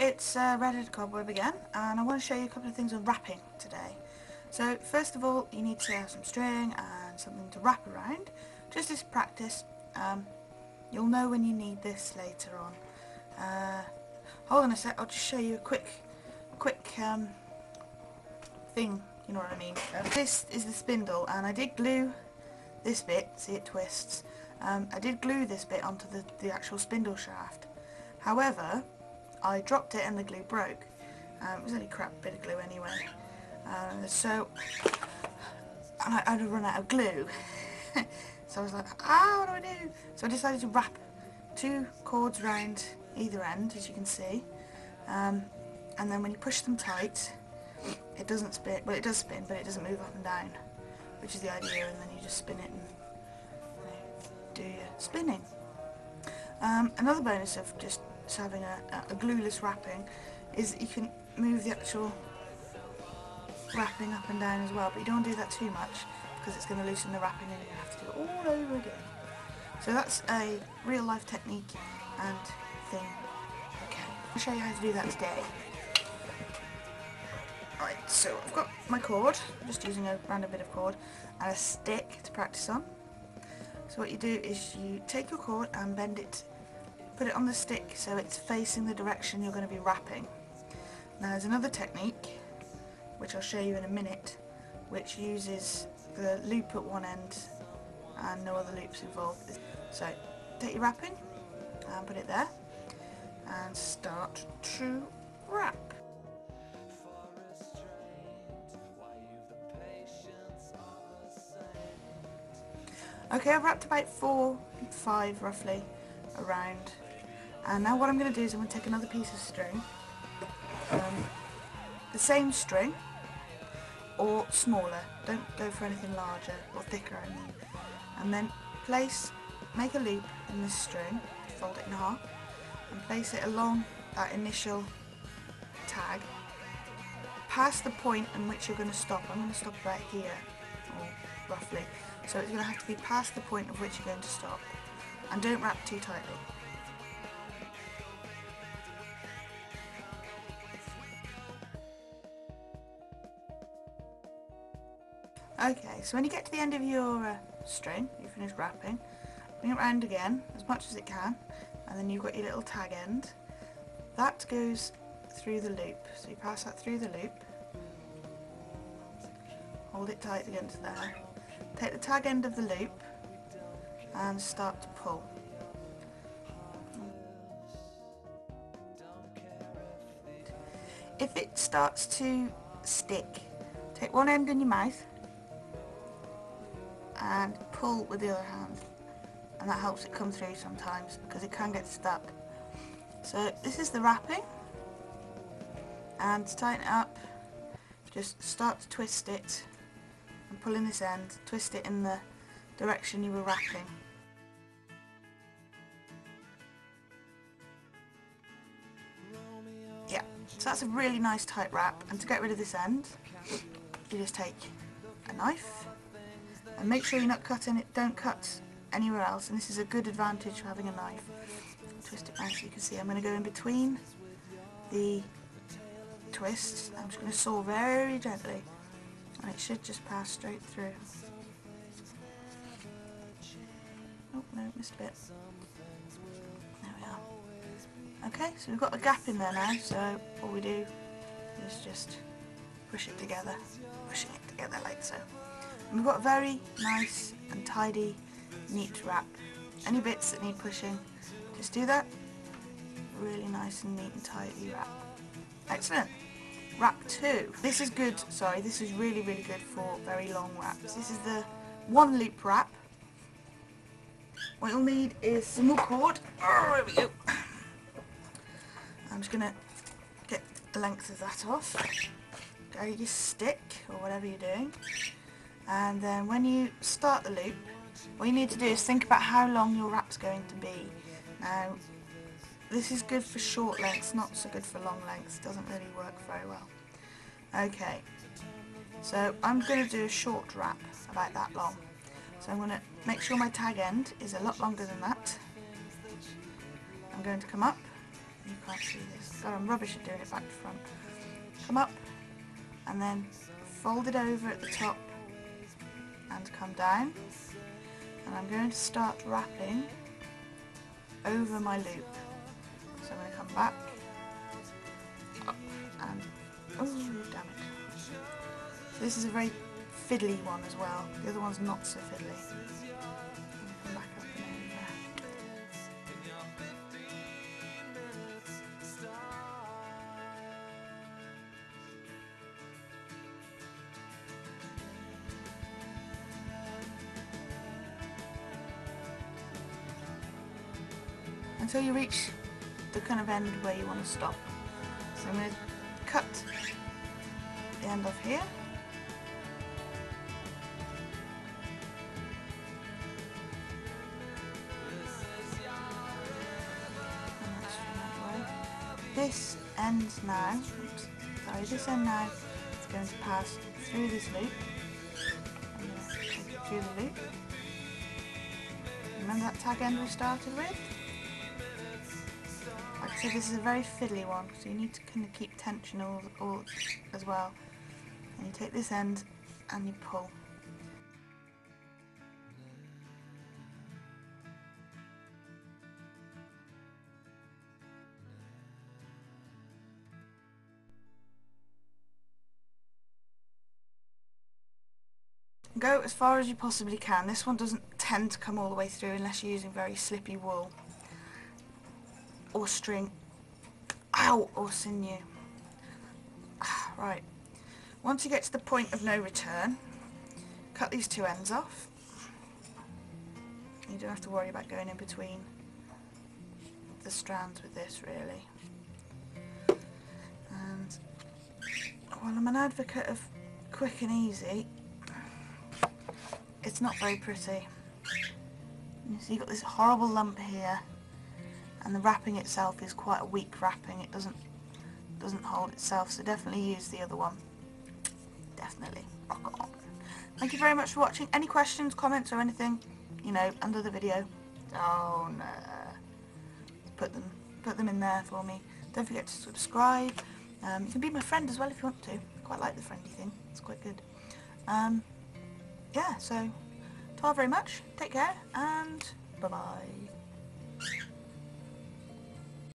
it's Red Cobweb again, and I want to show you a couple of things on wrapping today. So first of all, you need to have some string and something to wrap around, just as practice. You'll know when you need this later on. Hold on a sec, I'll just show you a quick thing, you know what I mean. This is the spindle, and I did glue this bit, see it twists. I did glue this bit onto the actual spindle shaft. However, I dropped it and the glue broke. It was only a crap bit of glue anyway. I'd have run out of glue. So I was like, what do I do? So I decided to wrap 2 cords round either end, as you can see. And then when you push them tight, it doesn't spin. Well, it does spin, but it doesn't move up and down, which is the idea. And then you just spin it and do your spinning. Another bonus of just having a glueless wrapping is that you can move the actual wrapping up and down as well, but you don't want to do that too much because it's going to loosen the wrapping and you're going to have to do it all over again. So that's a real life technique and thing. Okay, I'll show you how to do that today. Alright, so I've got my cord, I'm just using a random bit of cord, and a stick to practice on. So what you do is you take your cord and bend it, put it on the stick so it's facing the direction you're going to be wrapping. Now there's another technique, which I'll show you in a minute, which uses the loop at one end and no other loops involved. So take your wrapping and put it there and start to wrap. Okay, I've wrapped about 4, 5 roughly around, and now what I'm going to do is I'm going to take another piece of string, the same string or smaller, don't go for anything larger or thicker I mean, and then make a loop in this string, fold it in half and place it along that initial tag past the point in which you're going to stop. I'm going to stop right here, or roughly. So it's going to have to be past the point of which you're going to stop. And don't wrap too tightly. Okay, so when you get to the end of your string, you finish wrapping, bring it round again as much as it can, and then you've got your little tag end. That goes through the loop, so you pass that through the loop, hold it tight against there. Take the tag end of the loop and start to pull. If it starts to stick, take one end in your mouth and pull with the other hand, and that helps it come through sometimes because it can get stuck. So this is the wrapping, and to tighten it up, just start to twist it and pull in this end, twist it in the direction you were wrapping. Yeah, so that's a really nice tight wrap, and to get rid of this end, you just take a knife and make sure you're not cutting it, don't cut anywhere else, and this is a good advantage for having a knife. Twist it around so you can see. I'm going to go in between the twists. I'm just going to saw very gently, and it should just pass straight through. Oh no, missed a bit. There we are. Okay, so we've got a gap in there now, so all we do is just pushing it together like so. And we've got a very nice and tidy, neat wrap. Any bits that need pushing, just do that. Really nice and neat and tidy wrap. Excellent. Wrap 2. This is good, this is really good for very long wraps. This is the 1 loop wrap. What you'll need is some more cord. Oh, there we go. I'm just going to get the length of that off. Go your stick, or whatever you're doing. And then when you start the loop, what you need to do is think about how long your wrap's going to be. Now, this is good for short lengths, not so good for long lengths. It doesn't really work very well. Okay, so I'm going to do a short wrap, about that long. So I'm going to make sure my tag end is a lot longer than that. I'm going to come up You can't see this. God, I'm rubbish at doing it back to front. Come up and then fold it over at the top and come down. And I'm going to start wrapping over my loop. So I'm going to come back, up, and oh damn it. So this is a very fiddly one as well. The other one's not so fiddly. Come back up and over. Until you reach the kind of end where you want to stop. So I'm going to cut the end off here. This end now, oops, sorry, this end now is going to pass through this loop. I'm going to take it through the loop. Remember that tag end we started with? Like I said, this is a very fiddly one, so you need to kind of keep tension all as well. And you take this end and you pull. Go as far as you possibly can. This one doesn't tend to come all the way through unless you're using very slippy wool or string, ow, or sinew. Right, once you get to the point of no return, cut these two ends off. You don't have to worry about going in between the strands with this really. And while I'm an advocate of quick and easy, it's not very pretty. You see, you've got this horrible lump here, and the wrapping itself is quite a weak wrapping. It doesn't hold itself, so definitely use the other one. Definitely. Rock on. Thank you very much for watching. Any questions, comments, or anything, you know, under the video? Oh no. Put them in there for me. Don't forget to subscribe. You can be my friend as well if you want to. I quite like the friendly thing. It's quite good. Yeah, so, ta very much, take care, and bye-bye.